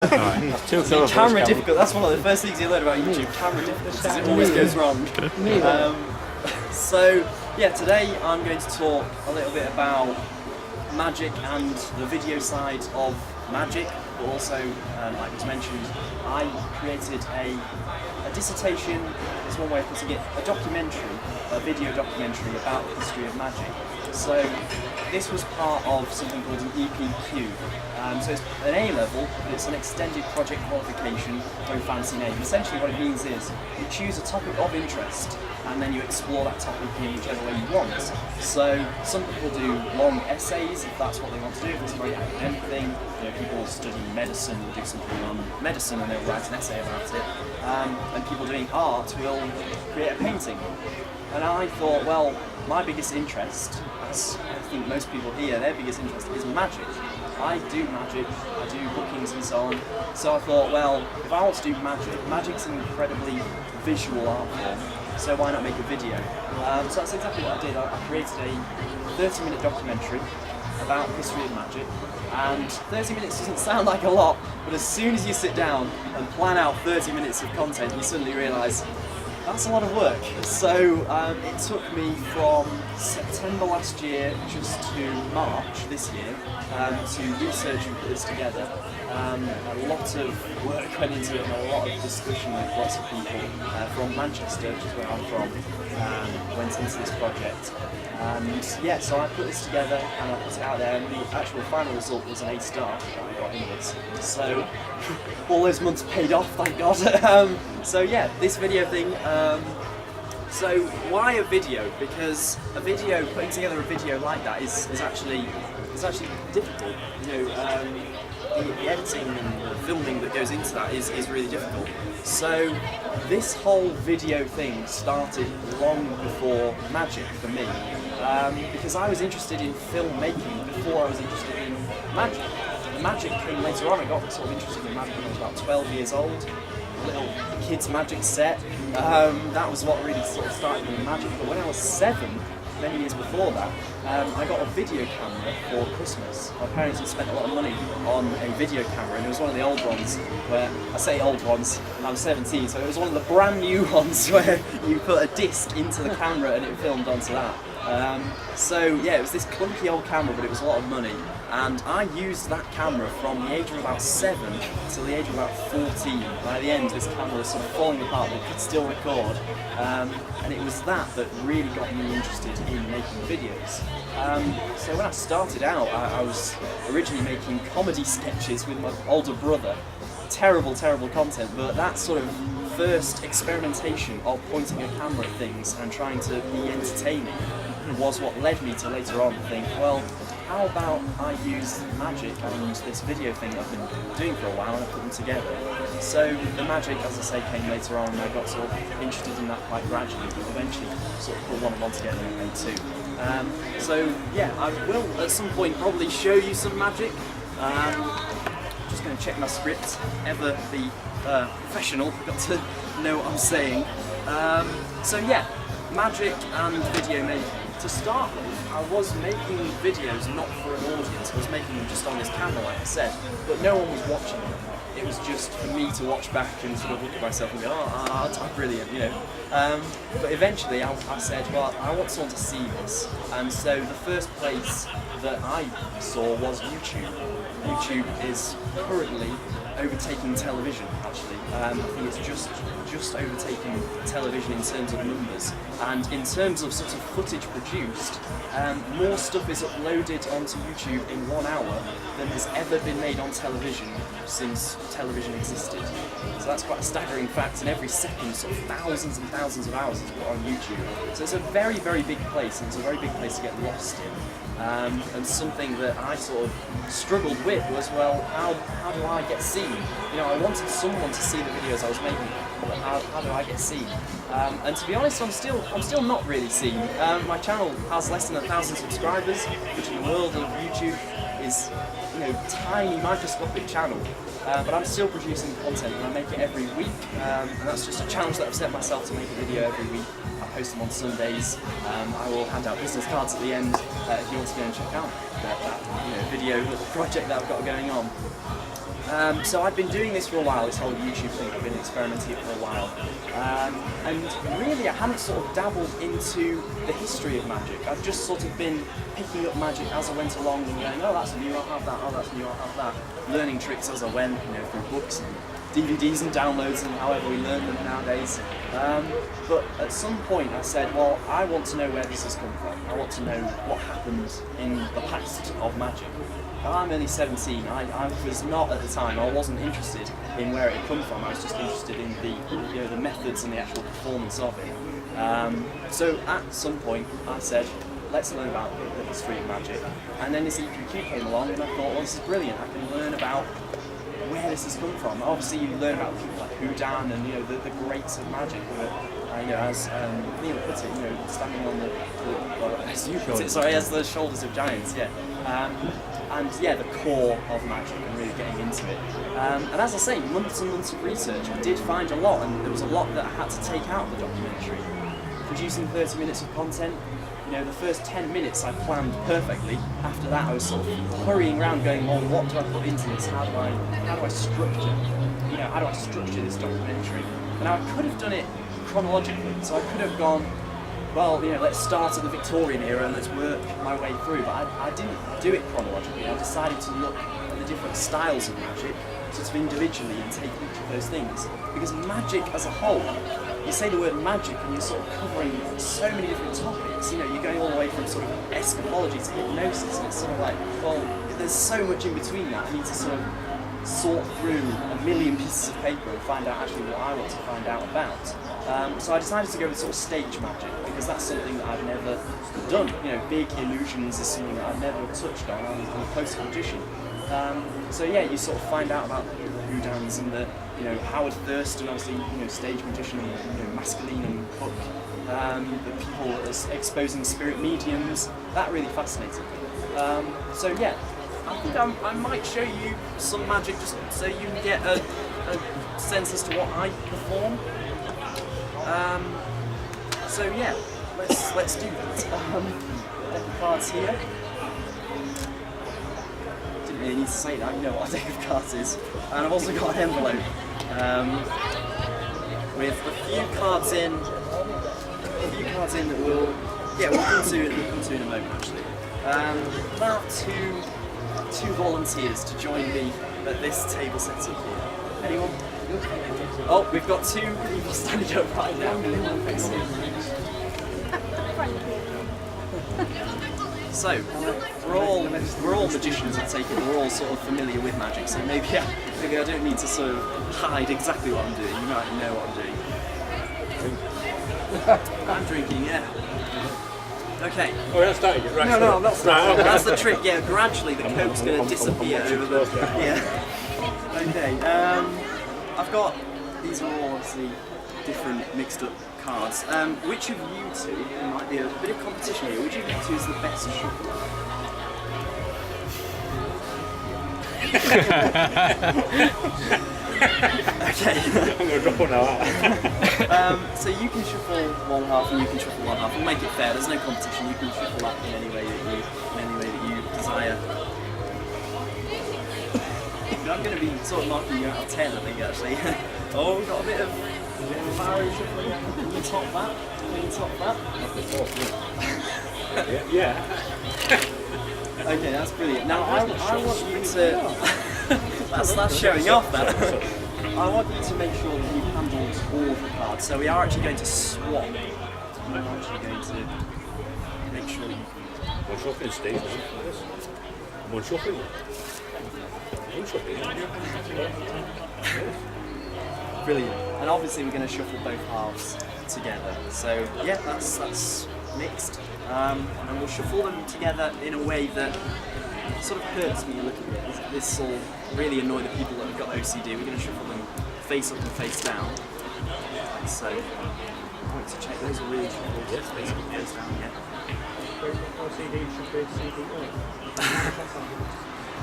Camera difficult, that's one of the first things you learn about YouTube, camera difficulties, it always goes wrong. So yeah, today I'm going to talk a little bit about magic and the video side of magic, but also, like was mentioned, I created a dissertation, is one way of putting it, a video documentary about the history of magic. So this was part of something called an EPQ. So it's an A-level, but it's an extended project qualification, very fancy name. Essentially what it means is you choose a topic of interest and then you explore that topic in whichever way you want. So some people do long essays if that's what they want to do, if it's a very academic thing. You know, people studying medicine will do something on medicine and they'll write an essay about it. And people doing art will create a painting. And I thought, well, my biggest interest, as I think most people here, their biggest interest is magic. I do magic, I do bookings and so on. So I thought, well, if I want to do magic, magic's an incredibly visual art form, so why not make a video? So that's exactly what I did. I created a 30-minute documentary about the history of magic, and 30 minutes doesn't sound like a lot, but as soon as you sit down and plan out 30 minutes of content, you suddenly realise that's a lot of work. So it took me from September last year just to March this year to research and put this together. A lot of work went into it and a lot of discussion with lots of people from Manchester, which is where I'm from, went into this project. And yeah, so I put this together and I put it out there, and the actual final result was an A-star that I got in this. So all those months paid off, thank God. So yeah, this video thing. So why a video? Because putting together a video like that is actually difficult. You know, the editing and the filming that goes into that is really difficult. So this whole video thing started long before magic for me, because I was interested in filmmaking before I was interested in magic. The magic came later on. I got sort of interested in magic when I was about 12 years old. A little kids magic set. That was what really sort of started me in magic. But when I was 7, many years before that, I got a video camera for Christmas. My parents had spent a lot of money on a video camera, and it was one of the old ones where, I say old ones, and I'm 17, so it was one of the brand new ones where you put a disc into the camera and it filmed onto that. So yeah, it was this clunky old camera, but it was a lot of money. And I used that camera from the age of about 7 till the age of about 14. By the end, this camera was sort of falling apart, but it could still record. And it was that really got me interested in making videos. So when I started out, I was originally making comedy sketches with my older brother. Terrible content, but that sort of first experimentation of pointing a camera at things and trying to be entertaining was what led me to later on think, well, how about I use magic and this video thing I've been doing for a while and I put them together. So the magic, as I say, came later on, and I got sort of interested in that quite gradually, but eventually sort of put one and one together and made two. So yeah, I will at some point probably show you some magic. Just going to check my script, ever the professional, got to know what I'm saying. So yeah, magic and video making. To start with, I was making videos not for an audience, I was making them just on this camera like I said, but no one was watching them. It was just for me to watch back and sort of look at myself and go, oh, that's brilliant, you know. But eventually I said, well, I want someone to see this. And so the first place that I saw was YouTube. YouTube is currently overtaking television, actually. I think it's just overtaking television in terms of numbers, and in terms of sort of footage produced, more stuff is uploaded onto YouTube in 1 hour than has ever been made on television since television existed. So that's quite a staggering fact, and every second sort of thousands and thousands of hours is put on YouTube. So it's a very big place, and it's a very big place to get lost in. And something that I sort of struggled with was, well, how do I get seen? You know, I wanted someone to see the videos I was making, but how do I get seen? And to be honest, I'm still not really seen. My channel has less than 1,000 subscribers, which in the world of YouTube is, you know, tiny, microscopic channel. But I'm still producing content, and I make it every week. And that's just a challenge that I've set myself, to make a video every week. I post them on Sundays. I will hand out business cards at the end if you want to go and check out that video project that I've got going on. So I've been doing this for a while, this whole YouTube thing. I've been experimenting it for a while. And really I hadn't sort of dabbled into the history of magic. I've just sort of been picking up magic as I went along and going, oh that's new, I'll have that, oh that's new, I'll have that. Learning tricks as I went, through books and DVDs and downloads and however we learn them nowadays. But at some point I said, well, I want to know where this has come from. I want to know what happened in the past of magic. I'm only 17. I was not at the time. I wasn't interested in where it had come from. I was just interested in the methods and the actual performance of it. So at some point I said, let's learn about the history of magic. And then this EPQ came along, and I thought, well, this is brilliant. I can learn about where this has come from. Obviously, you learn about people like Houdan and the greats of magic. But as Neil put it, standing on as the shoulders of giants. Yeah. The core of magic and really getting into it. And as I say, months and months of research, I did find a lot, and there was a lot that I had to take out of the documentary. Producing 30 minutes of content, the first 10 minutes I planned perfectly. After that I was sort of hurrying around going, well, what do I put into this? How do I structure, how do I structure this documentary? And I could have done it chronologically, so I could have gone, well, let's start at the Victorian era and let's work my way through, but I didn't do it chronologically. I decided to look at the different styles of magic, sort of individually, and take each of those things. Because magic as a whole, you say the word magic and you're sort of covering so many different topics. You're going all the way from sort of eschatology to hypnosis, and it's sort of like, well, there's so much in between that. I need to sort of sort through a million pieces of paper and find out actually what I want to find out about. So I decided to go with sort of stage magic, because that's something that I've never done. Big illusions is something that I've never touched on. I'm a post magician. So yeah, you sort of find out about the Houdans and the Howard Thurston, obviously stage magician, and Masculine and Hook, the people exposing spirit mediums. That really fascinated me. So yeah, I think I might show you some magic just so you can get a sense as to what I perform. So yeah, let's do that. Deck of cards here. Didn't really need to say that, you know what a deck of cards is. And I've also got an envelope with a few cards in that we'll come to in a moment actually. About two volunteers to join me at this table set up here. Anyone? Oh, we've got two people standing up right now. So, we're all magicians, I take it. We're all sort of familiar with magic, so maybe I don't need to sort of hide exactly what I'm doing. You might know what I'm doing. I'm drinking, yeah. Okay. Oh, you're not starting it, right? No, I'm not starting. Right, okay. That's the trick. Yeah, gradually the coke's going to disappear over the. Yeah. Okay. I've got. These are all obviously different mixed up cards. Which of you two, there might be a bit of competition here, which of you two is the best shuffler? Okay. I'm going to drop one now. So you can shuffle one half and you can shuffle one half. We'll make it fair. There's no competition. You can shuffle that in any way that you desire. I'm going to be sort of marking you out of 10, I think, actually. Oh, we've got a bit of fiery shuffling. Can you top that? Can you top that? Yeah. Okay, that's brilliant. Now, I want you to... that's showing off, that. I want you to make sure that you've handled all of the cards. So we are actually going to swap. I'm actually going to make sure you... One shuffling, Steve. One shuffling. Brilliant. And obviously we're going to shuffle both halves together. So yeah, that's mixed. And we'll shuffle them together in a way that sort of hurts me a little bit. This will really annoy the people that have got OCD. We're going to shuffle them face up and face down. So I want to check those are really shuffled. Yes, face up and face down, yeah. OCD should be CD.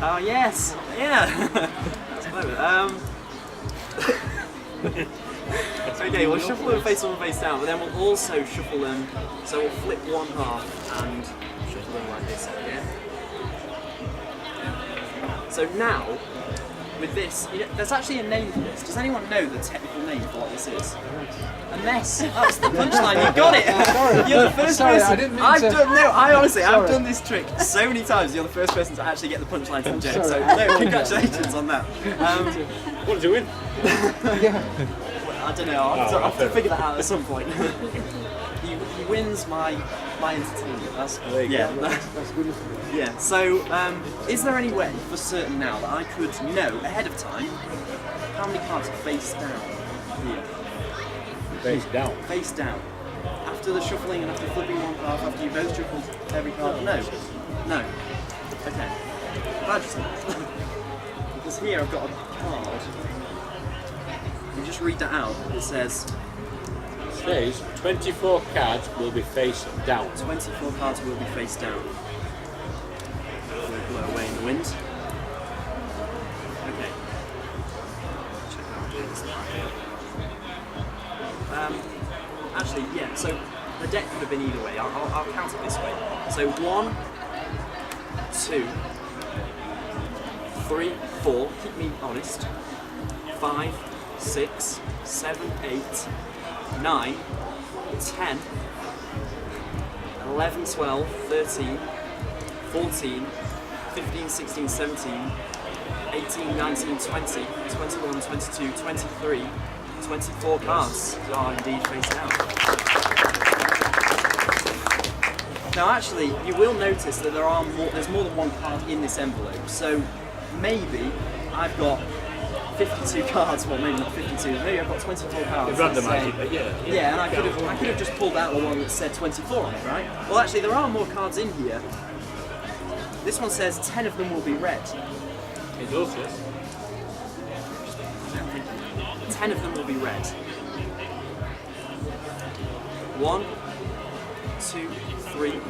Oh yes, yeah. That's clever. Okay, we'll shuffle them face up and face down, but then we'll also shuffle them. So we'll flip one half and shuffle them like this. Yeah. So now with this, there's actually a name for this. Does anyone know the technical name for what this is? A mess. That's the punchline. You got it. You're the first Sorry, person. I didn't mean I've to- done. No, I honestly, I've Sorry. done this trick so many times. You're the first person to actually get the punchline from Joe. So no, congratulations on that. What did you win? I don't know. I'll have to fair figure that out at some point. he wins my entertainment. That's There you yeah. go. That's good. Yeah, so is there any way for certain now that I could know ahead of time how many cards are face down here? Face down. Face down. After the shuffling and after flipping one card, after you both shuffled every card? No. No. Okay. Glad you said that. Because here I've got a card. You just read that out. It says Says 24 cards will be face down. 24 cards will be face down. Will blow away in the wind. Okay. Check out how this actually, yeah, so the deck could have been either way. I'll count it this way. So 1, 2, 3, 4, keep me honest. 5, 6, 7, 8, 9, 10, 11, 12, 13, 14, 15, 16, 17, 18, 19, 20, 21, 22, 23, 24 cards are indeed face down. Now actually, you will notice that there's more than one card in this envelope, so maybe I've got 52 cards, well maybe not 52, maybe I've got 24 cards. that say- Randomised it, yeah. Yeah, and I could have just pulled out the one that said 24 on it, right? Well, actually, there are more cards in here. This one says 10 of them will be red. It does, yes. 10 of them will be red. 1, 2, 3,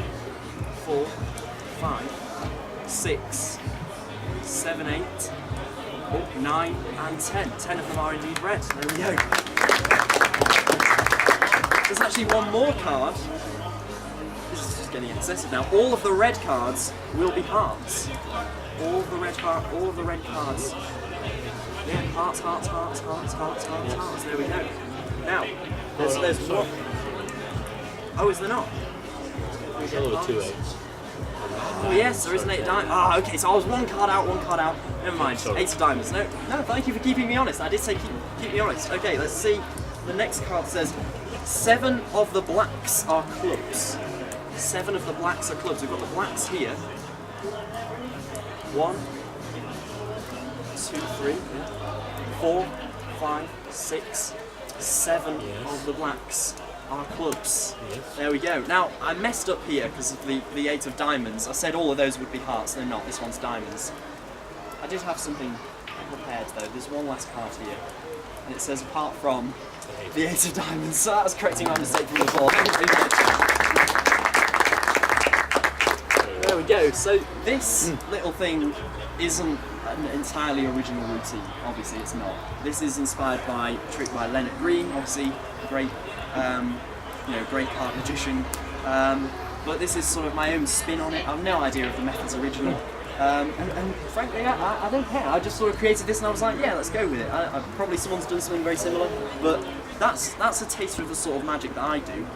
4, 5, 6, 7, 8, 9, and 10. 10 of them are indeed red. There we go. There's actually one more card. This is just getting excessive now. All of the red cards will be hearts. All of the red cards. Yeah, hearts. There we go. Now, there's one. Oh, is there not? There's a little 2 8s. Oh yes, there is an 8 of diamonds. Ah, okay, so I was one card out. Never mind, Sorry. 8 of diamonds. No, thank you for keeping me honest. I did say keep me honest. Okay, let's see. The next card says 7 of the blacks are clubs. 7 of the blacks are clubs. We've got the blacks here. 1, 2, 3, 4, 5, 6, 7 of the blacks are clubs. Yes. There we go. Now, I messed up here because of the 8 of diamonds. I said all of those would be hearts, they're not. This one's diamonds. I did have something prepared though. There's one last card here. And it says apart from the 8 of diamonds. So that was correcting my mistake from before. Thank you very much. There we go. So this little thing isn't an entirely original routine. Obviously, it's not. This is inspired by a trick by Leonard Green. Obviously, great, great card magician. But this is sort of my own spin on it. I have no idea if the method's original. And frankly, I don't care. I just sort of created this and I was like, yeah, let's go with it. Probably someone's done something very similar, but that's a taster of the sort of magic that I do.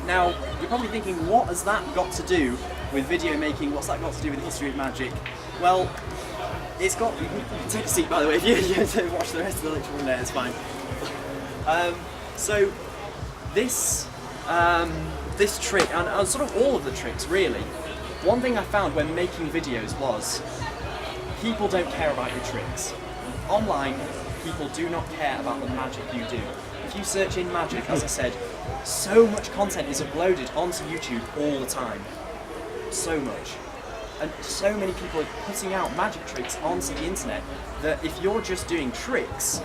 Now, you're probably thinking, what has that got to do with video making? What's that got to do with the history of magic? Well, it's got. You can take a seat, by the way, if you watch the rest of the lecture from there, it's fine. So, this trick, and sort of all of the tricks, really. One thing I found when making videos was people don't care about your tricks. Online, people do not care about the magic you do. If you search in magic, as I said, so much content is uploaded onto YouTube all the time. So much. And so many people are putting out magic tricks onto the internet that if you're just doing tricks,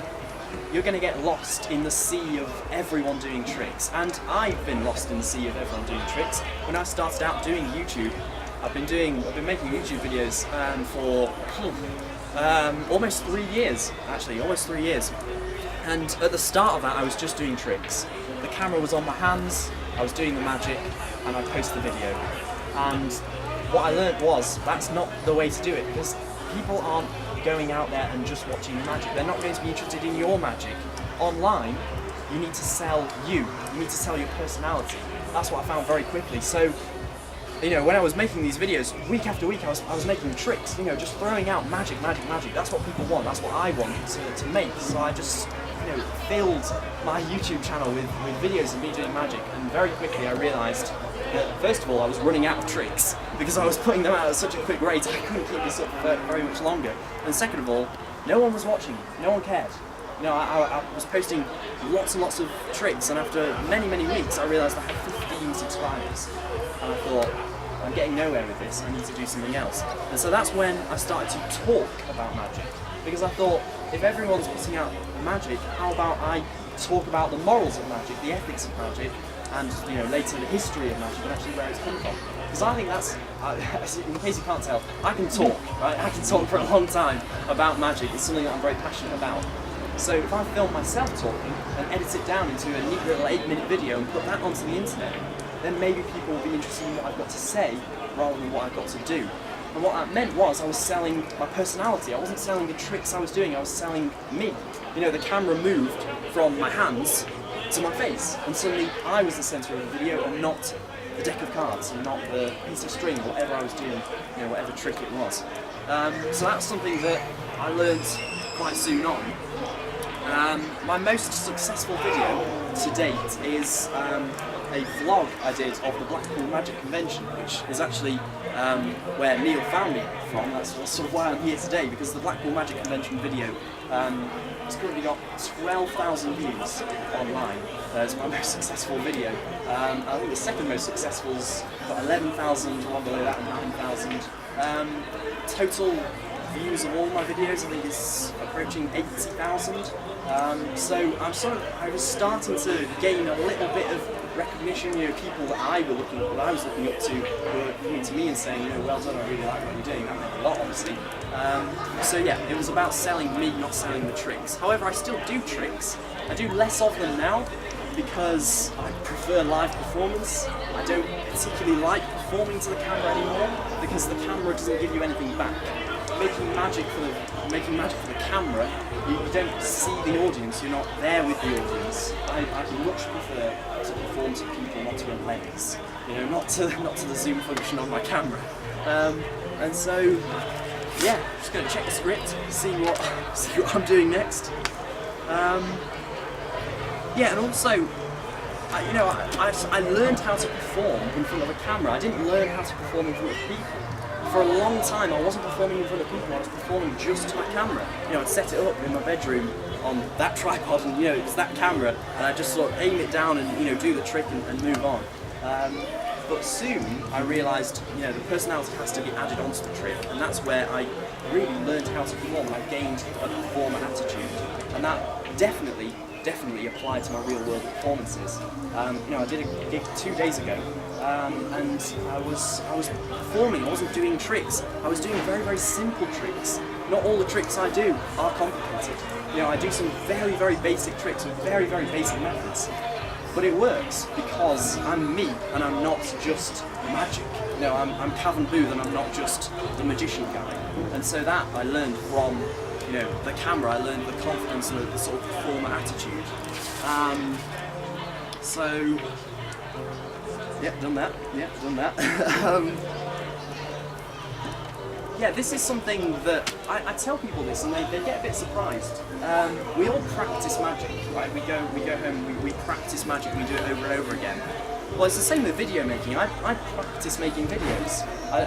you're going to get lost in the sea of everyone doing tricks. And I've been lost in the sea of everyone doing tricks. When I started out doing YouTube, I've been making YouTube videos for almost 3 years, actually, almost 3 years. And at the start of that, I was just doing tricks. The camera was on my hands, I was doing the magic, and I'd post the video. And what I learned was that's not the way to do it, because people aren't going out there and just watching magic. They're not going to be interested in your magic. Online, you need to sell you. You need to sell your personality. That's what I found very quickly. So, you know, when I was making these videos, week after week, I was making tricks, you know, just throwing out magic. That's what people want. That's what I want to make. So I just, you know, filled my YouTube channel with videos of me doing magic. And very quickly I realised that, first of all, I was running out of tricks because I was putting them out at such a quick rate. I couldn't keep this up for very much longer. And second of all, no one was watching. No one cared. You know, I was posting lots and lots of tricks, and after many weeks, I realised I had 15 subscribers. And I thought, I'm getting nowhere with this, I need to do something else. And so that's when I started to talk about magic. Because I thought, if everyone's putting out magic, how about I talk about the morals of magic, the ethics of magic, and, you know, later the history of magic and actually where it's come from. Because I think that's, in case you can't tell, I can talk, right? I can talk for a long time about magic. It's something that I'm very passionate about. So if I film myself talking and edit it down into a neat little 8-minute video and put that onto the internet, then maybe people will be interested in what I've got to say rather than what I've got to do. And what that meant was I was selling my personality. I wasn't selling the tricks I was doing, I was selling me. You know, the camera moved from my hands to my face, and suddenly I was the centre of the video and not the deck of cards and not the piece of string or whatever I was doing, you know, whatever trick it was. So that's something that I learned quite soon on. My most successful video to date is a vlog I did of the Blackpool Magic Convention, which is actually where Neil found me from. That's sort of why I'm here today, because the Blackpool Magic Convention video has currently got 12,000 views online. It's my most successful video. I think the second most successful is got 11,000, one below that, and 9,000. Total views of all my videos, I think, is approaching 80,000. So I was starting to gain a little bit of recognition. You know, people that I was looking up to were coming to me and saying, you know, well done, I really like what you're doing. That meant a lot, obviously. So yeah, it was about selling me, not selling the tricks. However, I still do tricks. I do less of them now because I prefer live performance. I don't particularly like performing to the camera anymore because the camera doesn't give you anything back. Making magic for the camera, you don't see the audience, you're not there with the audience. I much prefer to perform to people, not to a lens, you know, not to the zoom function on my camera. And so, yeah, just going to check the script, see what I'm doing next. Yeah, and also, I learned how to perform in front of a camera. I didn't learn how to perform in front of people. For a long time, I wasn't performing in front of people, I was performing just to my camera. You know, I'd set it up in my bedroom on that tripod, and, you know, it's that camera, and I'd just sort of aim it down and, you know, do the trick and move on. But soon, I realised, you know, the personality has to be added onto the trick, and that's where I really learned how to perform. I gained a performer attitude, and that definitely applied to my real-world performances. You know, I did a gig 2 days ago, and I was performing. I wasn't doing tricks. I was doing very simple tricks. Not all the tricks I do are complicated. You know, I do some very basic tricks with very basic methods. But it works because I'm me, and I'm not just magic. You know, I'm Cavan Booth, and I'm not just the magician guy. And so that I learned from, you know, the camera. I learned the confidence and the sort of performer attitude. So, yep, done that. Yeah, this is something that I tell people this, and they get a bit surprised. We all practice magic, right? We go home, we practice magic, we do it over and over again. Well, it's the same with video making. I practice making videos.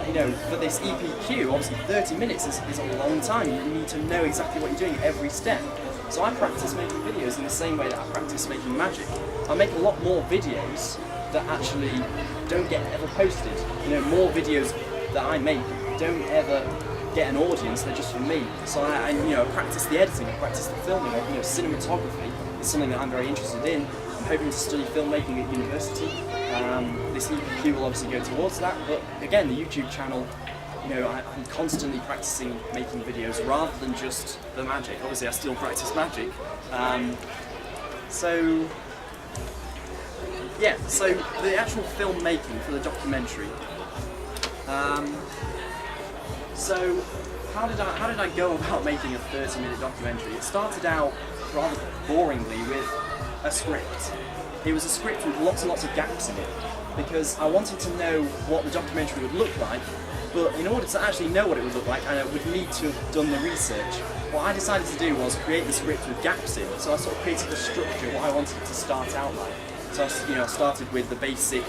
You know, for this EPQ, obviously 30 minutes is a long time. You need to know exactly what you're doing at every step. So I practice making videos in the same way that I practice making magic. I make a lot more videos that actually don't get ever posted. You know, more videos that I make don't ever get an audience, they're just for me. So I you know, practice the editing, I practice the filming, you know, cinematography is something that I'm very interested in. I'm hoping to study filmmaking at university. This EPQ will obviously go towards that, but again, the YouTube channel, you know, I'm constantly practicing making videos rather than just the magic. Obviously I still practice magic. So yeah, so the actual filmmaking for the documentary. So how did I go about making a 30-minute documentary? It started out rather boringly with a script. It was a script with lots and lots of gaps in it, because I wanted to know what the documentary would look like, but in order to actually know what it would look like, I would need to have done the research. What I decided to do was create the script with gaps in, so I sort of created the structure, what I wanted it to start out like. So I started with the basic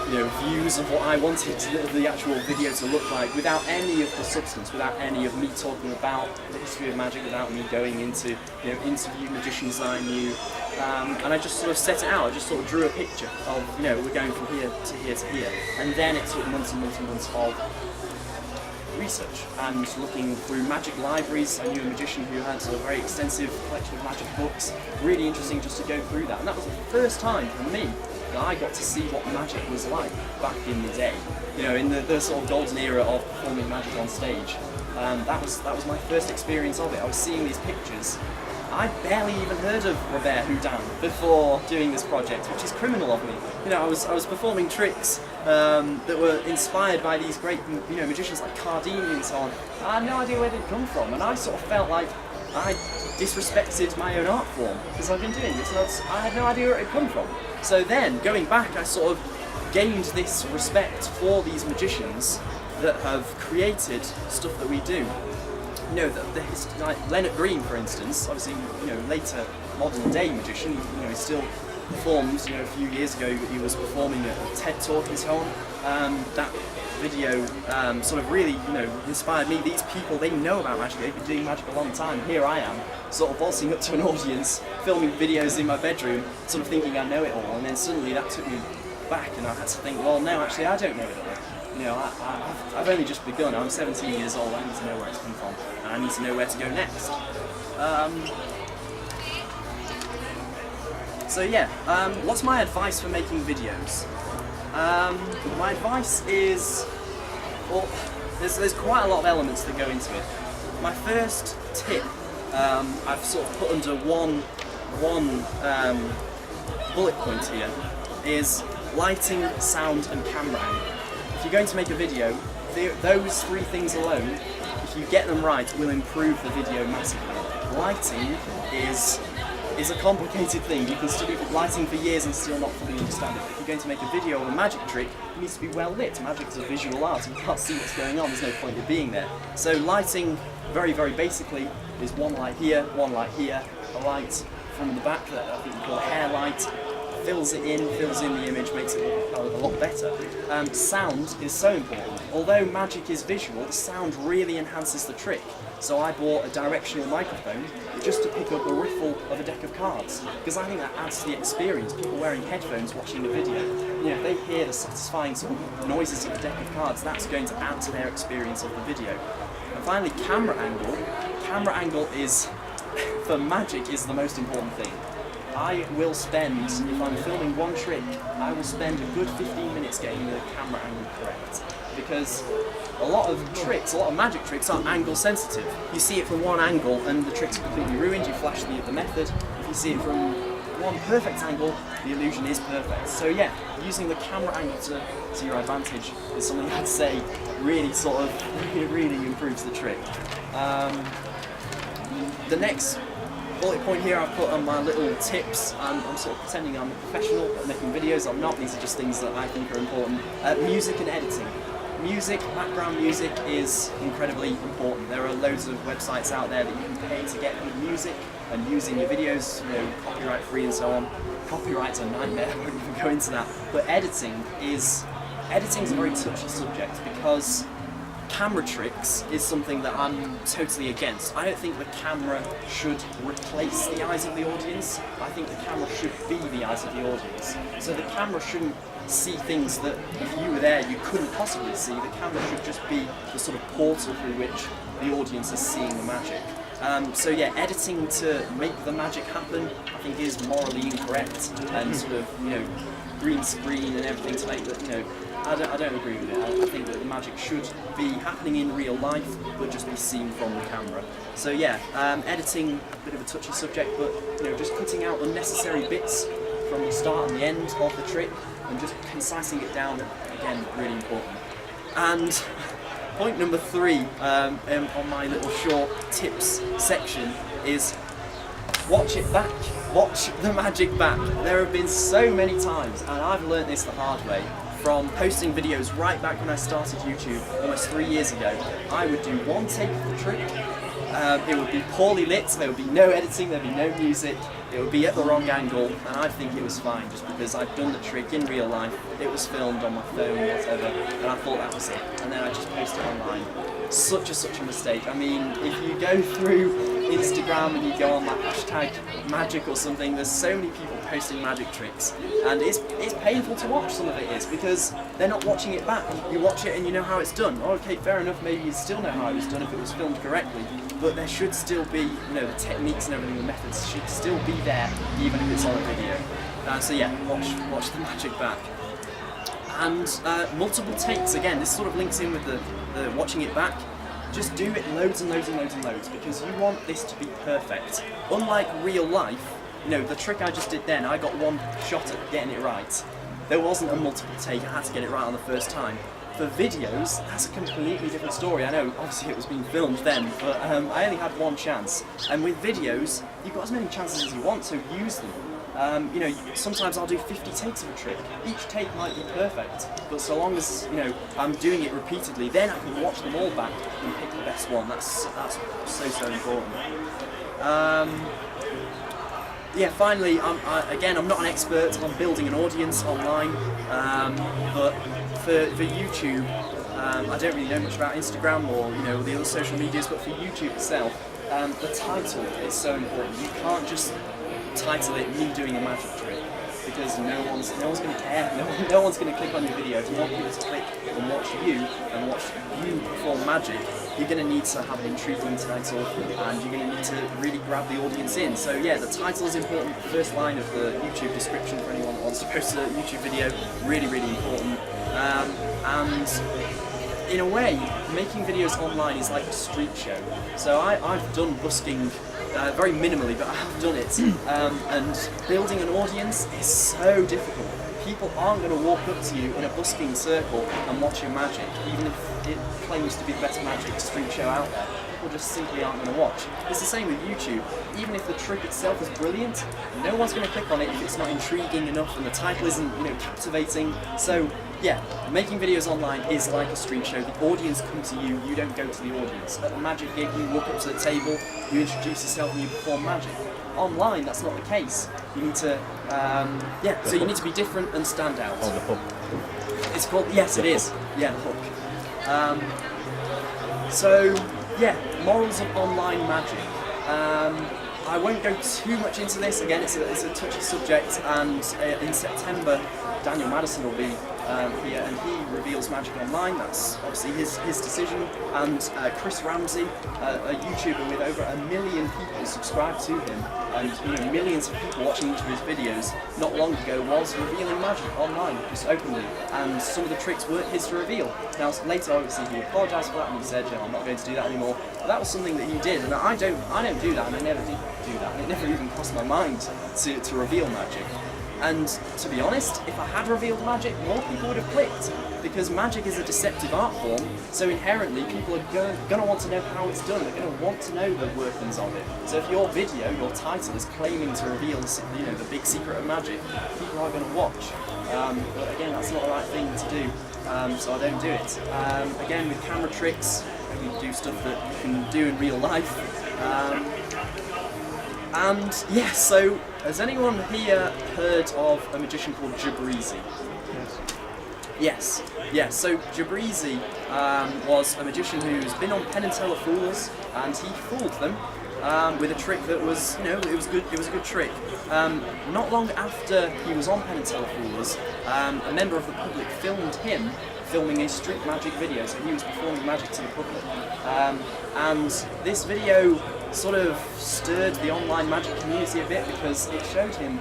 views of what I wanted the actual video to look like, without any of the substance, without any of me talking about the history of magic, without me going into interview magicians that I knew, and I just sort of set it out. I just sort of drew a picture of we're going from here to here to here, and then it took months and months and months of research and looking through magic libraries. I knew a magician who had a very extensive collection of magic books. Really interesting just to go through that, and that was the first time for me that I got to see what magic was like back in the day. In the sort of golden era of performing magic on stage. That was my first experience of it. I was seeing these pictures. I barely even heard of Robert Houdin before doing this project, which is criminal of me. I was performing tricks that were inspired by these great magicians like Cardini and so on. I had no idea where they'd come from, and I sort of felt like I disrespected my own art form because I've been doing this, and I had no idea where it had come from. So then, going back, I sort of gained this respect for these magicians that have created stuff that we do. Like Leonard Green, for instance, obviously, later modern day magician, he still performs. A few years ago he was performing a TED Talk and so on. That video sort of really, inspired me. These people, they know about magic, they've been doing magic a long time. Here I am, sort of waltzing up to an audience, filming videos in my bedroom, sort of thinking I know it all, and then suddenly that took me back, and I had to think, well, no, actually I don't know it all. I've only just begun. I'm 17 years old. I need to know where it's come from, and I need to know where to go next. What's my advice for making videos? My advice is, well, there's quite a lot of elements that go into it. My first tip, I've sort of put under one bullet point here, is lighting, sound, and camera angle. If you're going to make a video, those three things alone, if you get them right, will improve the video massively. Lighting is a complicated thing. You can study lighting for years and still not fully understand it. If you're going to make a video of a magic trick, it needs to be well lit. Magic is a visual art. You can't see what's going on. There's no point in being there. So lighting, very, very basically, is one light here, one light here, a light from the back that I think you call a hair light. Fills in the image, makes it look a lot better. Sound is so important. Although magic is visual, the sound really enhances the trick. So I bought a directional microphone just to pick up a riffle of a deck of cards, because I think that adds to the experience. People wearing headphones watching a video, if they hear the satisfying sort of noises of a deck of cards, that's going to add to their experience of the video. And finally, camera angle. Camera angle is, for magic, is the most important thing. I will spend, if I'm filming one trick, I will spend a good 15 minutes getting the camera angle correct. Because a lot of magic tricks are angle sensitive. You see it from one angle and the trick's completely ruined, you flash the method. If you see it from one perfect angle, the illusion is perfect. So yeah, using the camera angle to your advantage is something I'd say really really improves the trick. The next bullet point here I've put on my little tips. I'm sort of pretending I'm a professional at making videos. I'm not. These are just things that I think are important. Music and editing. Background music is incredibly important. There are loads of websites out there that you can pay to get good music and use in your videos, copyright free and so on. Copyright's a nightmare, I won't even go into that. But editing is a very touchy subject, because camera tricks is something that I'm totally against. I don't think the camera should replace the eyes of the audience. I think the camera should be the eyes of the audience. So the camera shouldn't see things that if you were there you couldn't possibly see. The camera should just be the sort of portal through which the audience is seeing the magic. So yeah, editing to make the magic happen, I think, is morally incorrect, and sort of green screen and everything to make that I don't agree with it. I think that the magic should be happening in real life, but just be seen from the camera. So yeah, editing, a bit of a touchy subject, but just cutting out the necessary bits from the start and the end of the trick, and just concising it down, again, really important. And point number 3 on my little short tips section is watch it back. Watch the magic back. There have been so many times, and I've learnt this the hard way, from posting videos right back when I started YouTube almost 3 years ago. I would do one take of the trick. It would be poorly lit, there would be no editing, there would be no music, it would be at the wrong angle, and I think it was fine just because I'd done the trick in real life, it was filmed on my phone, whatever, and I thought that was it, and then I just posted it online. Such a mistake. I mean, if you go through Instagram and you go on like hashtag magic or something, there's so many people posting magic tricks, and it's painful to watch, some of it is, because they're not watching it back. You watch it and you know how it's done. Okay, fair enough, maybe you still know how it was done if it was filmed correctly, but there should still be, you know, the techniques and everything, the methods should still be there, even if it's on a video. So yeah, watch the magic back. And multiple takes, again, this sort of links in with the watching it back. Just do it loads and loads and loads and loads, because you want this to be perfect. Unlike real life, you know, the trick I just did then, I got one shot at getting it right. There wasn't a multiple take, I had to get it right on the first time. For videos, that's a completely different story. I know, obviously it was being filmed then, but I only had one chance. And with videos, you've got as many chances as you want to use them. You know, sometimes I'll do 50 takes of a trick. Each take might be perfect, but so long as, you know, I'm doing it repeatedly, then I can watch them all back and pick the best one. That's so important. Yeah, finally, again, I'm not an expert on building an audience online, but for YouTube, I don't really know much about Instagram or, you know, the other social medias, but for YouTube itself, the title is so important. You can't just title it "Me Doing a Magic Trick," because no one's going to care. No one's going to click on your video. If you want people to click and watch you perform magic, you're going to need to have an intriguing title, and you're going to need to really grab the audience in. So yeah, the title is important. The first line of the YouTube description for anyone that wants to post a YouTube video, really important. And in a way, making videos online is like a street show. So I've done busking very minimally, but I have done it. And building an audience is so difficult. People aren't going to walk up to you in a busking circle and watch your magic, even if it claims to be the best magic street show out there. People just simply aren't going to watch. It's the same with YouTube. Even if the trick itself is brilliant, no one's going to click on it if it's not intriguing enough and the title isn't, you know, captivating. So yeah, making videos online is like a street show. The audience come to you, you don't go to the audience. At a magic gig, you walk up to the table, you introduce yourself and you perform magic. Online, that's not the case. You need to, so you need to be different and stand out. Oh, the hook. It's called, yes, it is. Yeah, the hook. So, yeah, morals of online magic. I won't go too much into this. Again, it's a touchy subject, and in September, Daniel Madison will be here, and he reveals magic online. That's obviously his decision. And Chris Ramsey, a YouTuber with over 1 million people subscribed to him, and, you know, millions of people watching each of his videos, not long ago was revealing magic online, just openly. And some of the tricks weren't his to reveal. Now later, obviously, he apologised for that, and he said, I'm not going to do that anymore. But that was something that he did, and I don't do that, and I never did do that, and it never even crossed my mind to reveal magic. And to be honest, if I had revealed magic, more people would have clicked, because magic is a deceptive art form, so inherently people are going to want to know how it's done, they're going to want to know the workings of it. So if your video, your title is claiming to reveal, you know, the big secret of magic, people are going to watch. But again, that's not the right thing to do, so I don't do it. Again, with camera tricks, we do stuff that you can do in real life. And yeah, so has anyone here heard of a magician called Jabrizi? Yes. Yes. So Jabrizi was a magician who's been on Penn and Teller Fools, and he fooled them with a trick that was, you know, it was good. It was a good trick. Not long after he was on Penn and Teller Fools, a member of the public filmed him filming a street magic video. So he was performing magic to the public, and this video sort of stirred the online magic community a bit, because it showed him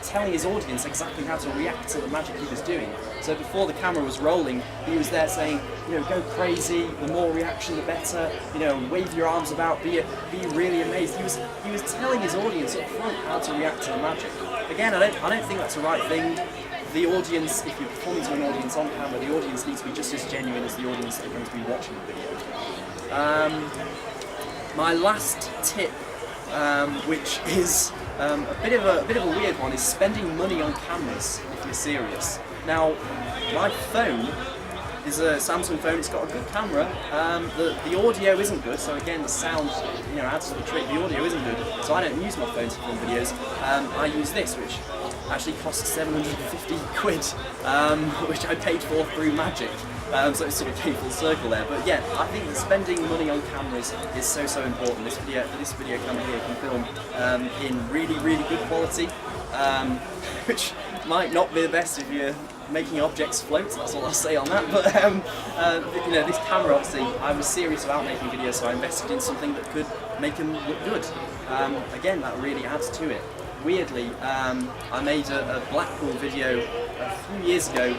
telling his audience exactly how to react to the magic he was doing. So before the camera was rolling, he was there saying, you know, go crazy, the more reaction the better, you know, wave your arms about, be really amazed. He was telling his audience up front how to react to the magic. Again, I don't think that's the right thing. the audience, if you're performing to an audience on camera, the audience needs to be just as genuine as the audience that are going to be watching the video. My last tip, which is a bit of a weird one, is spending money on cameras if you're serious. Now, my phone is a Samsung phone. It's got a good camera. The audio isn't good, so again, the sound, adds to the trick. The audio isn't good, so I don't use my phone to film videos. I use this, which actually costs 750 quid, which I paid for through Magic. So it's sort of came full circle there. But yeah, I think that spending money on cameras is so important. This video camera here can film in really good quality, which might not be the best if you're making objects float. That's all I'll say on that. But this camera, obviously, I was serious about making videos, so I invested in something that could make them look good. Again, that really adds to it. Weirdly, I made a Blackpool video a few years ago,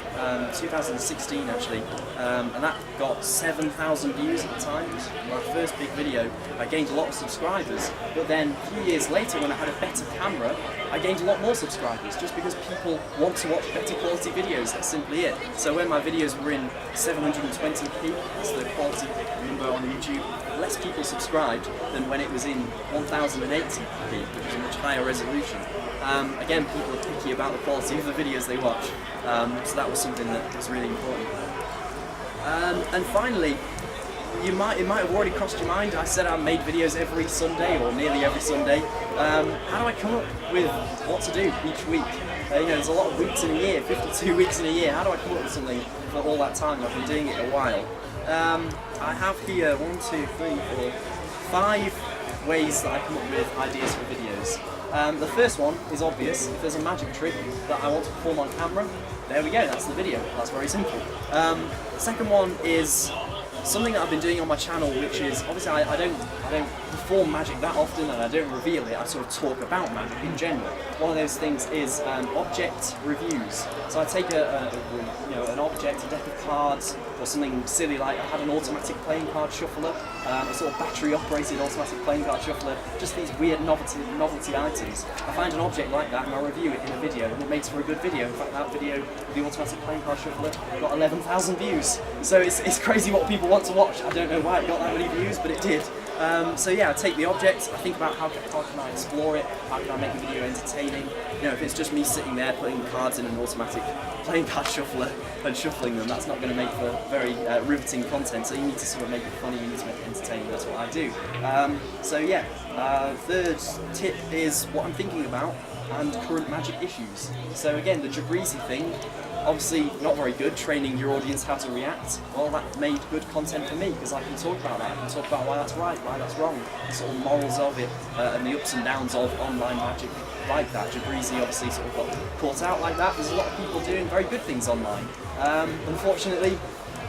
2016 actually, and that got 7,000 views at the time. It was my first big video. I gained a lot of subscribers, but then a few years later, when I had a better camera, I gained a lot more subscribers, just because people want to watch better quality videos. That's simply it. So when my videos were in 720p, that's the quality number on YouTube, less people subscribed than when it was in 1080p, which is a much higher resolution. Again, people are picky about the quality of the videos they watch, so that was something that was really important. And finally, it might have already crossed your mind, I said I made videos every Sunday, or nearly every Sunday. How do I come up with what to do each week? There's a lot of weeks in a year, 52 weeks in a year. How do I come up with something for all that time? I've been doing it a while. I have here 5 ways that I come up with ideas for videos. The first one is obvious. If there's a magic trick that I want to perform on camera, there we go, that's the video. That's very simple. The second one is something that I've been doing on my channel, which is, obviously I don't perform magic that often, and I don't reveal it. I sort of talk about magic in general. One of those things is object reviews. So I take an object, a deck of cards, or something silly like I had an automatic playing card shuffler, a sort of battery-operated automatic playing card shuffler, just these weird novelty items. I find an object like that and I review it in a video, and it makes for a good video. In fact, that video, the automatic playing card shuffler, got 11,000 views. So it's crazy what people want to watch. I don't know why it got that many views, but it did. So yeah, I take the object, I think about how can I explore it, how can I make the video entertaining. If it's just me sitting there putting cards in an automatic playing card shuffler and shuffling them, that's not going to make for very riveting content, so you need to sort of make it funny, you need to make it entertaining, that's what I do. So yeah, third tip is what I'm thinking about and current magic issues. So again, the Jabrizi thing, obviously not very good, training your audience how to react. Well, that made good content for me, because I can talk about that. I can talk about why that's right, why that's wrong, the sort of morals of it, and the ups and downs of online magic like that. Jabrizi obviously sort of got caught out like that. There's a lot of people doing very good things online. Unfortunately,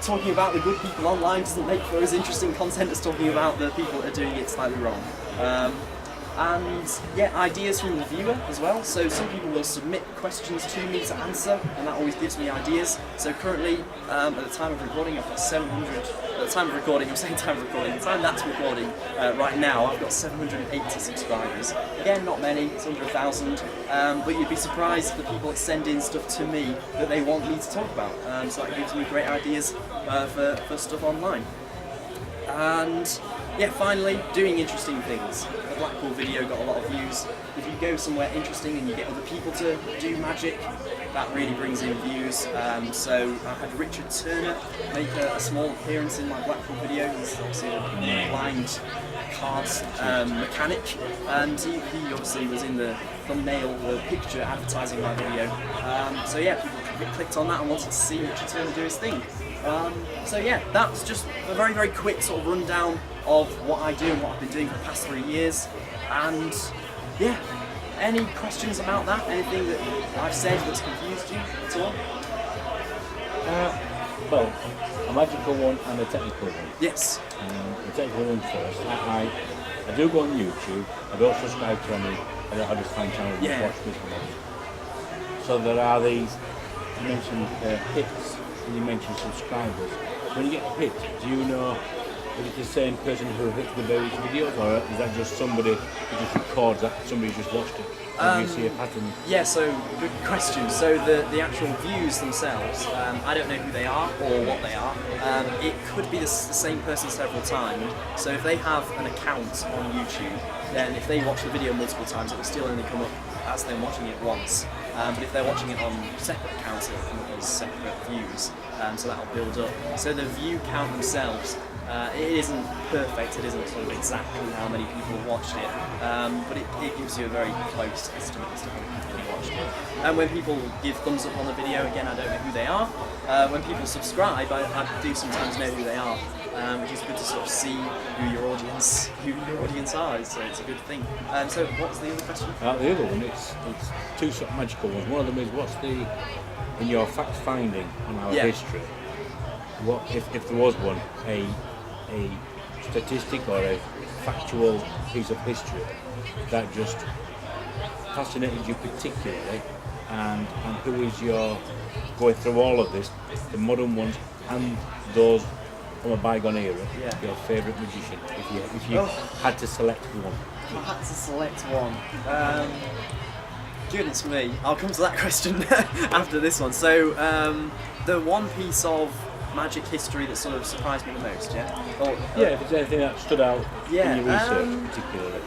talking about the good people online doesn't make for as interesting content as talking about the people that are doing it slightly wrong. And yeah, ideas from the viewer as well. So some people will submit questions to me to answer, and that always gives me ideas. So currently, at the time of recording, I've got 700. At the time of recording, I'm saying time of recording. At the time that's recording, right now, I've got 780 subscribers. Again, not many. It's under 1,000. But you'd be surprised at the people that send in stuff to me that they want me to talk about. So that gives me great ideas for stuff online. And yeah, finally, doing interesting things. The Blackpool video got a lot of views. If you go somewhere interesting and you get other people to do magic, that really brings in views. So I had Richard Turner make a small appearance in my Blackpool video. He's obviously a blind cards mechanic, and he obviously was in the thumbnail, the picture advertising my video. So yeah, people clicked on that and wanted to see Richard Turner do his thing. So yeah, that's just a very, very quick sort of rundown of what I do and what I've been doing for the past 3 years. And yeah, any questions about that? Anything that I've said that's confused you at all? Well, a magical one and a technical one. Yes. The technical one first. I do go on YouTube. I don't subscribe to any. I just find channels and watch this one. So there are these. You mentioned hits. And you mentioned subscribers. When you get hit, do you know if it's the same person who hits the various videos, or is that just somebody who just records that somebody's just watched it? Do you see a pattern? Yeah, so good question. So the actual views themselves, I don't know who they are or what they are. It could be the same person several times. So if they have an account on YouTube, then if they watch the video multiple times, it will still only come up as them watching it once. But if they're watching it on separate accounts, it will come up as separate views. So that will build up. So the view count themselves, it isn't perfect, it isn't sort of exactly how many people have watched it, but it gives you a very close estimate as to how many people have watched it. And when people give thumbs up on the video, again, I don't know who they are. When people subscribe, I do sometimes know who they are, which is good to sort of see who your audience are, so it's a good thing. So what's the other question? The other one, it's two sort of magical ones. One of them is in your fact finding on our history, what if there was one, a statistic or a factual piece of history that just fascinated you particularly, and who is your, going through all of this, the modern ones and those from a bygone era, your favourite magician, if you had to select one? If I had to select one, goodness me, I'll come to that question after this one. So the one piece of magic history that sort of surprised me the most, if there's anything that stood out in your research particularly.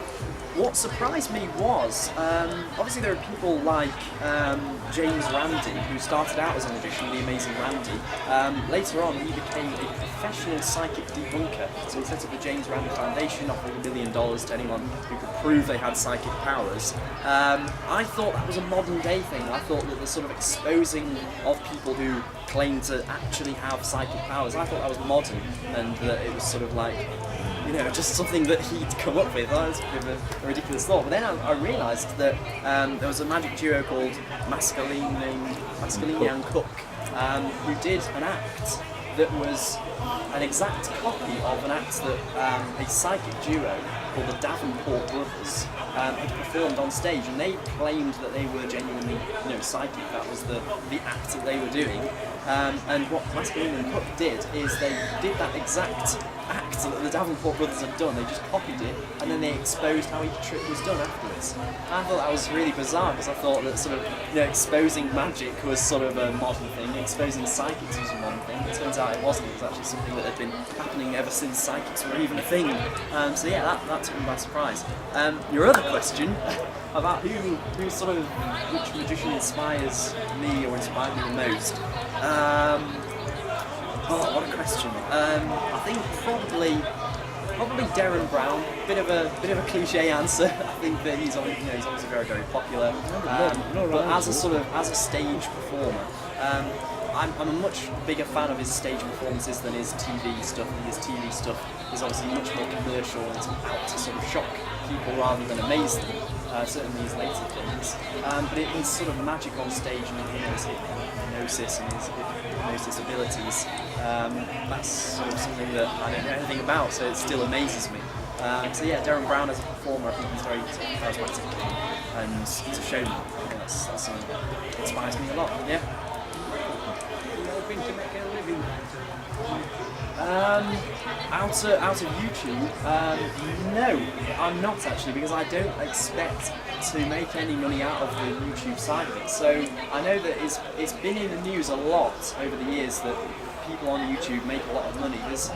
What surprised me was, obviously there are people like James Randi, who started out as a magician, the amazing Randi. Later on, he became a professional psychic debunker. So he set up the James Randi Foundation, offering $1 million to anyone who could prove they had psychic powers. I thought that was a modern day thing. I thought that the sort of exposing of people who claim to actually have psychic powers, I thought that was modern, and that it was sort of like, just something that he'd come up with. That was a bit of a ridiculous thought. But then I realised that there was a magic duo called Mascalini and Cook, who did an act that was an exact copy of an act that a psychic duo called the Davenport Brothers had performed on stage, and they claimed that they were genuinely, psychic. That was the act that they were doing. And what Mascalini and Cook did is they did that exact act that the Davenport Brothers had done. They just copied it, and then they exposed how each trick was done afterwards. And I thought that was really bizarre, because I thought that sort of, exposing magic was sort of a modern thing, exposing psychics was a modern thing. It turns out it wasn't. It was actually something that had been happening ever since psychics were even a thing. So yeah, that took me by surprise. Your other question about which magician inspires me or inspired me the most. What a question. I think probably Derren Brown. Bit of a cliche answer. I think that he's obviously very, very popular. But as a stage performer, I'm a much bigger fan of his stage performances than his TV stuff. And his TV stuff is obviously much more commercial and out to sort of shock people rather than amaze them. Certainly his later things. But his sort of magic on stage and his hypnosis and his hypnosis abilities, that's sort of something that I don't know anything about, so it still amazes me. So yeah, Derren Brown as a performer, I think he's very charismatic, and he's a showman. That's something that inspires me a lot. Yeah. Hoping to make a living. Out of YouTube, no, I'm not actually, because I don't expect to make any money out of the YouTube side of it. So I know that it's been in the news a lot over the years that people on YouTube make a lot of money. There's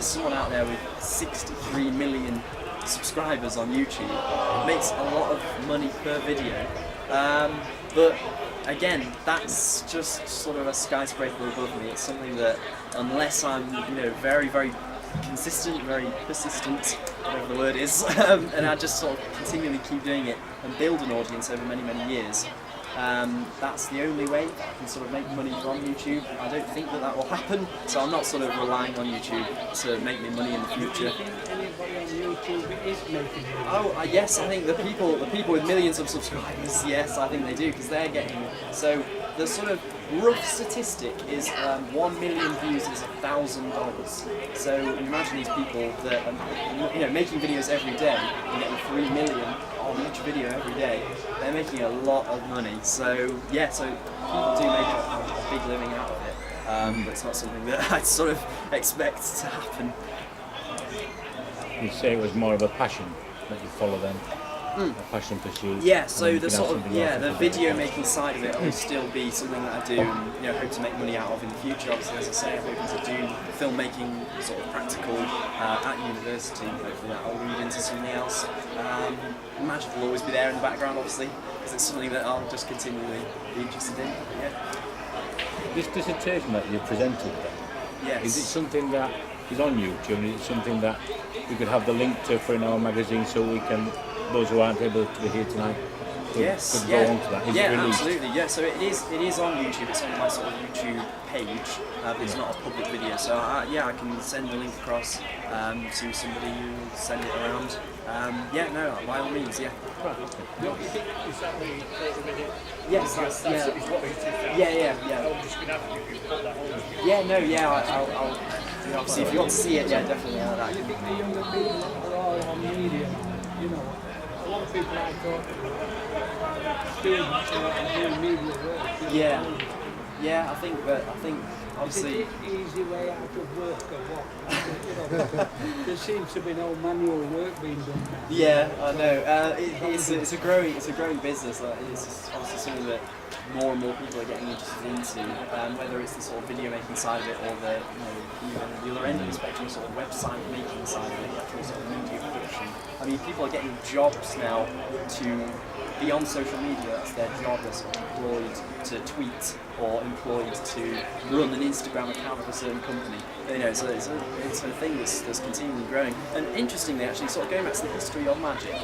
someone out there with 63 million subscribers on YouTube. It makes a lot of money per video, but again, that's just sort of a skyscraper above me. It's something that, unless I'm, very, very consistent, very persistent, whatever the word is, and I just sort of continually keep doing it and build an audience over many, many years, that's the only way that I can sort of make money from YouTube. I don't think that will happen, so I'm not sort of relying on YouTube to make me money in the future. Do you think anybody on YouTube is making money? Oh, yes, I think the people with millions of subscribers, yes, I think they do, because they're getting, so the sort of rough statistic is 1 million views is $1,000. So you imagine these people that are making videos every day and getting 3 million on each video every day. They're making a lot of money. So yeah, so people do make a big living out of it, but it's not something that I'd sort of expect to happen. You say it was more of a passion that you follow then? a passion pursuit. Yeah, and so you the can have sort of something else the to do. video making side of it will still be something that I do and hope to make money out of in the future. Obviously, as I say, I'm hoping to do filmmaking sort of practical at university. Hopefully that will lead into something else. Magic will always be there in the background, obviously, because it's something that I'll just continually be interested in. Yeah. This dissertation that you presented then, Yes. is it something that is on YouTube? Is it something that we could have the link to for in our magazine so we can, those who aren't able to be here tonight, could Yes, go yeah, on to that? Is yeah, it released? absolutely. Yeah, so it is on YouTube. It's on my sort of YouTube page, but it's not a public video. So yeah, I can send the link across to somebody who will send it around. Yeah, no, by all means, yeah. What do you think is that the photo video? Yes, That's yeah. is what it is. Yeah. I'm just going to have to put that on. Yeah, no, yeah, I'll obviously if you want to see it, yeah, definitely. Do you think the younger people are all on media now? You know, a lot of people I talk to, students doing media work. You know, Yeah, I think obviously. Is it the easy way out of work or what? You know, there seems to be no manual work being done now. Yeah, I know. It's a growing business. It's obviously something that more and more people are getting interested into. Whether it's the sort of video making side of it or the even the other end of the spectrum, sort of website making side of it, the actual sort of media production. I mean, people are getting jobs now to be on social media. That's their job. They're sort of employed to tweet or employed to run an Instagram account of a certain company. So it's a thing that's continually growing. And interestingly, actually, sort of going back to the history of magic,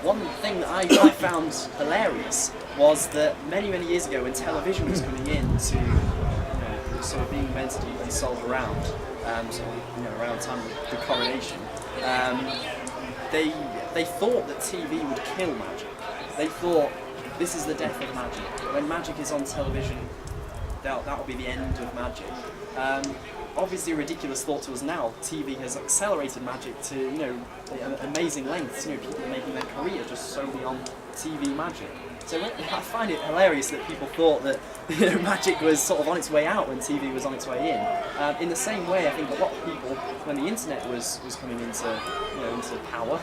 one thing that I found hilarious was that many years ago, when television was coming in to sort of being invented and sold around, around the time of the coronation, they thought that TV would kill magic. They thought this is the death of magic. When magic is on television, that will be the end of magic. Obviously, a ridiculous thought to us now. TV has accelerated magic to amazing lengths. People are making their career just solely on TV magic. So I find it hilarious that people thought that magic was sort of on its way out when TV was on its way in. In the same way, I think a lot of people, when the internet was coming into power,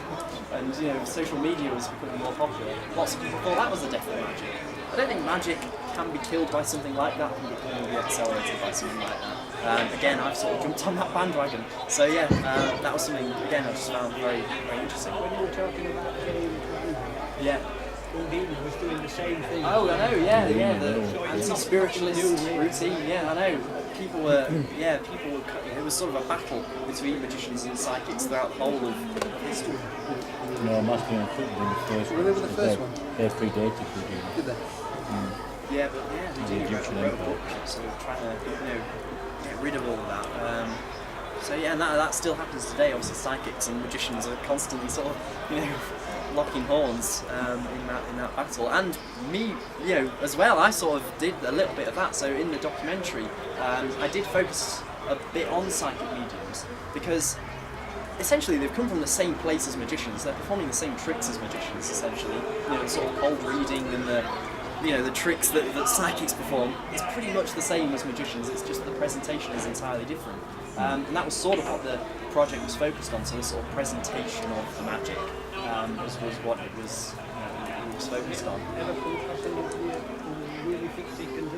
and social media was becoming more popular, lots of people thought that was the death of magic. I don't think magic can be killed by something like that. I think it can only be accelerated by something like that. Again, I've sort of jumped on that bandwagon. So yeah, that was something again I just found very interesting. When you were talking about James Randi, Yeah. Houdini was doing the same thing. Oh, I know, yeah, the So anti-spiritualist it's not routine, yeah, I know. People were, it was sort of a battle between magicians and psychics throughout the whole of history. No, Masculine and Foot were the first Well, they were the first one. They predated Houdini. Did they? Yeah, but yeah, they The do Egyptian wrote a Empire. book, sort of trying to, get rid of all of that. So yeah, and that still happens today. Obviously, psychics and magicians are constantly sort of, locking horns in that battle. And me, as well, I sort of did a little bit of that. So in the documentary, I did focus a bit on psychic mediums because essentially they've come from the same place as magicians. They're performing the same tricks as magicians, essentially. Sort of cold reading and the tricks that psychics perform. It's pretty much the same as magicians. It's just the presentation is entirely different. And that was sort of what the project was focused on. So the sort of presentation of the magic was what it was focused on. Ever come across anybody who really thinks he can do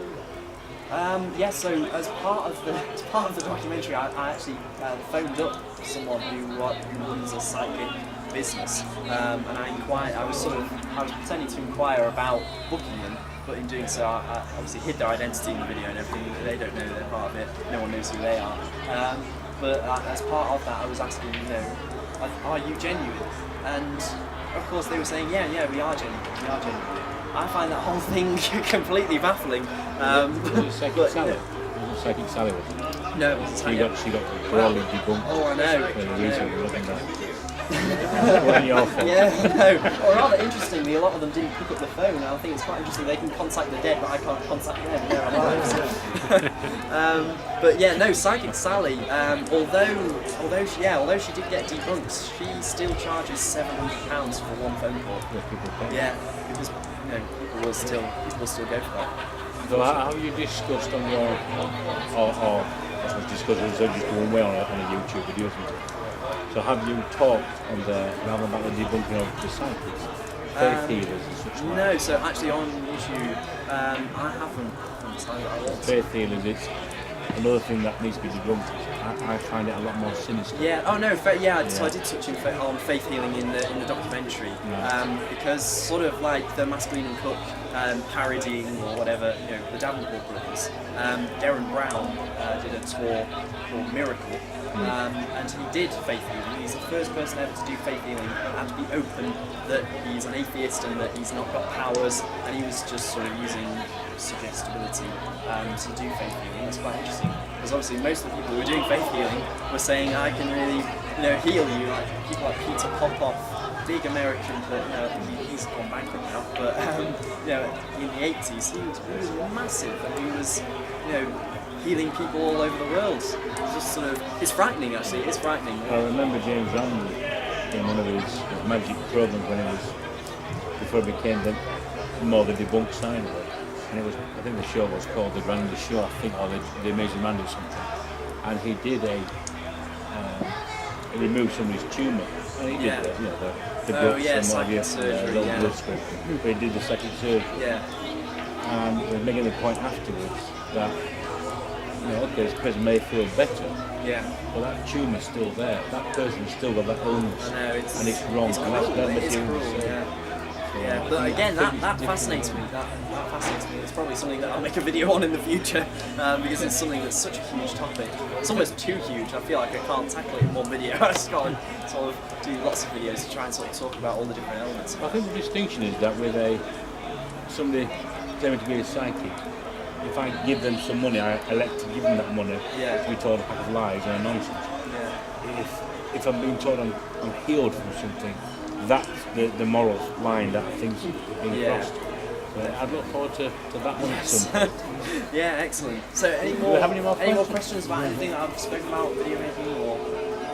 that? Yeah, so as part of the documentary, I actually phoned up someone who runs a psychic business, and I was pretending to inquire about booking them, but in doing so, I obviously hid their identity in the video and everything. They don't know they're part of it. No one knows who they are. But as part of that, I was asking, are you genuine? And of course, they were saying, yeah, we are genuine. We are genuine. I find that whole thing completely baffling. Was it Psychic Sally? Was it Psychic Sally? No, it wasn't Tanya. She got broadly debunked. Oh, I know. Recently, wasn't that? It wasn't your fault. Yeah, no. Well, rather interestingly, a lot of them didn't pick up the phone. And I think it's quite interesting. They can contact the dead, but I can't contact them. They're alive. But yeah, no. Psychic Sally. Although she did get debunked, she still charges £700 for one phone call. Yeah, because people will still go for that. So how you discussed on your, or discussed, it was just going well on a YouTube video, isn't it? So have you talked on there rather about the debunking of the psychics, faith healers and such like? No, so actually on YouTube, I haven't decided I want to. Faith healers, it's another thing that needs to be debunked. I find it a lot more sinister. Yeah. Oh no. So I did touch on faith healing in the documentary, because sort of like the Masculine and Cook parodying or whatever, the Davenport brothers. Derren Brown did a tour called Miracle, and he did faith healing. He's the first person ever to do faith healing and to be open that he's an atheist and that he's not got powers, and he was just sort of using suggestibility to do faith healing. It's quite interesting because obviously most of the people who were doing faith healing were saying I can really heal you, like people like Peter Popoff, big American, but I think he's gone bankrupt now, but in the 80s he was massive, and he was healing people all over the world. It's just sort of, it's frightening actually, it's frightening. I remember James Randi in one of his magic programs when it was, before it became the debunked side of it. And it was, I think the show was called The Randy Show, I think, or the Amazing Randy or something. And he did he removed somebody's tumour. And he did the guts and psychic surgery, blood stuff. But he did the psychic surgery. Yeah. And he was making the point afterwards that, okay, this person may feel better, but that tumour's still there. That person's still got that illness. I know, and it's wrong. It's cruel, Yeah, but again, that fascinates me. That fascinates me. It's probably something that I'll make a video on in the future, because it's something that's such a huge topic. It's almost too huge. I feel like I can't tackle it in one video. I just got to sort of do lots of videos to try and sort of talk about all the different elements. I think the distinction is that with somebody claiming to be a psychic, if I give them some money, I elect to give them that money to be told a pack of lies and nonsense. Yeah. If I'm being told I'm healed from something, that's the moral line that I think's being crossed. I'd look forward to that one at some point. Yeah, excellent. So any more questions about anything that I've spoken about, video making or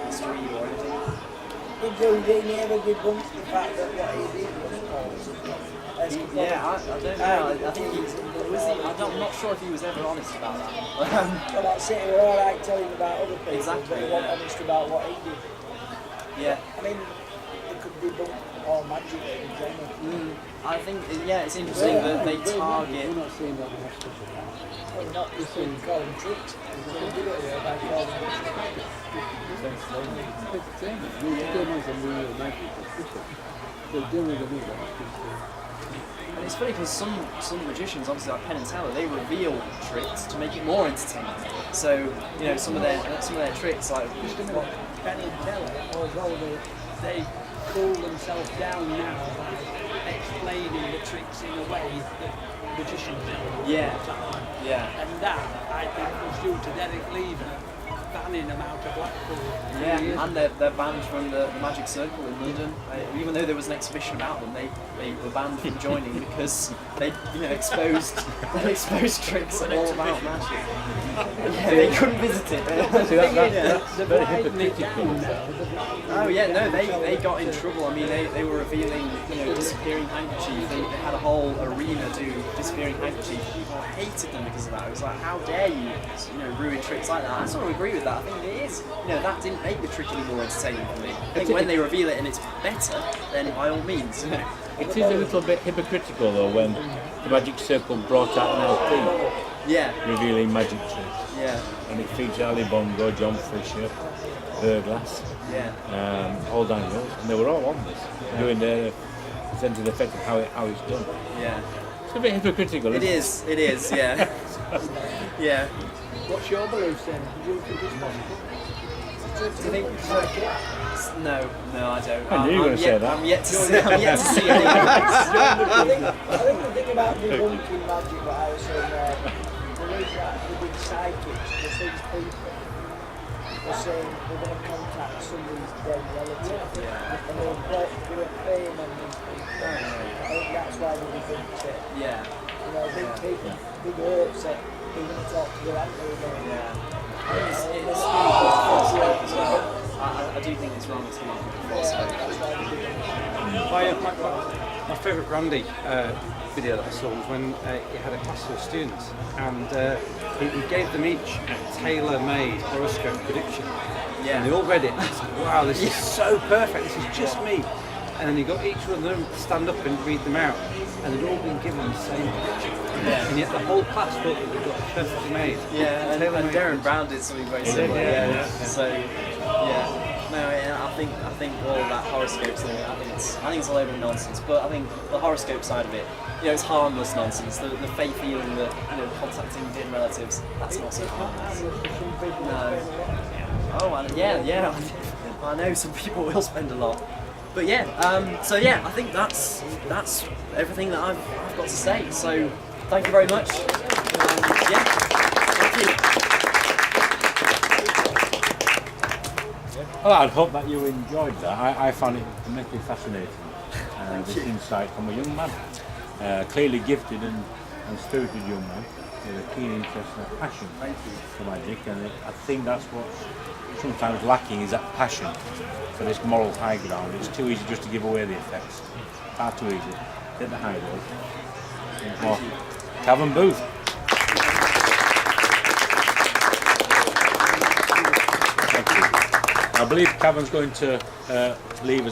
history or anything? Did he ever debunk the fact that what he did was false? I don't know. I think I'm not sure if he was ever honest about that. Well, that's it. We're all right telling about other people, Exactly, but he wasn't honest about what he did. Yeah. I mean, it could debunk all magic in general. I think it's interesting that they target. We're not seeing that in the hospital. Well, not just in calling tricks. They did it here by calling tricks. And it's funny because some magicians, obviously like Penn and Teller, they reveal tricks to make it more entertaining. So some of their tricks, like Penn and Teller, although they cool themselves down now by explaining the tricks in a way that magicians do. Yeah. And that, I think, was due to Derek Lever banning them out of Blackpool. Yeah, and they're banned from the Magic Circle in London. Even though there was an exhibition about them, they were banned from joining because they exposed tricks all about magic. Yeah, they couldn't visit it. That's very hypocritical. Oh yeah, no, they got in trouble. I mean, they were revealing disappearing handkerchief. They had a whole arena do disappearing handkerchief. People hated them because of that. It was like, how dare you ruin tricks like that? I sort of agree with that. I think it is. That didn't make the trick any more entertaining for me. I think when they reveal it and it's better, then by all means. It is a little bit hypocritical though when the Magic Circle brought out an LP revealing magic tricks. Yeah. And it featured Ali Bongo, John Fisher, Burglass, all down the road. And they were all on this, doing their presenting the effect of how it's done. Yeah. It's a bit hypocritical, It is, yeah. Yeah. What's your belief then? Do you think it's possible? Do you think No, I don't. I knew you were going to say that. I'm yet to see any I think the thing about debunking magic that I was saying there, the reason that the big psychics, because these people are saying they're going to contact somebody's dead relative and they'll do it fame on these people. I think that's why they debunked it. Yeah. Big people, big hurts that they're going to talk to their uncle again. Yeah. It's false hope as well. I do think it's wrong to false hope. My favourite Randy video that I saw was when he had a class of students and he gave them each a tailor-made horoscope prediction. Yeah. And they all read it. It's like, wow, this is so perfect. This is just me. And then you got each one of them to stand up and read them out, and they'd all been given the same picture. Yeah. And yet the whole class thought that they got perfectly made. Yeah, and Tailor-made. Darren Brown did something very similar. Yeah. So, yeah, no, I think all of that horoscope thing, I think it's a load of nonsense. But I think the horoscope side of it, it's harmless nonsense. The faith healing, the contacting dead relatives, that's not so harmless. No. Oh, and yeah. I know some people will spend a lot. But yeah, so yeah, I think that's everything that I've got to say. So thank you very much. Yeah, thank you. Well, I hope that you enjoyed that. I found it immensely fascinating. This insight from a young man, clearly gifted and spirited young man, with a keen interest and a passion for magic. And I think that's what's sometimes lacking, is that passion for this moral high ground. It's too easy just to give away the effects. Far too easy. Get the high road. More. Cavan Booth. Thank you. I believe Cavan's going to leave us.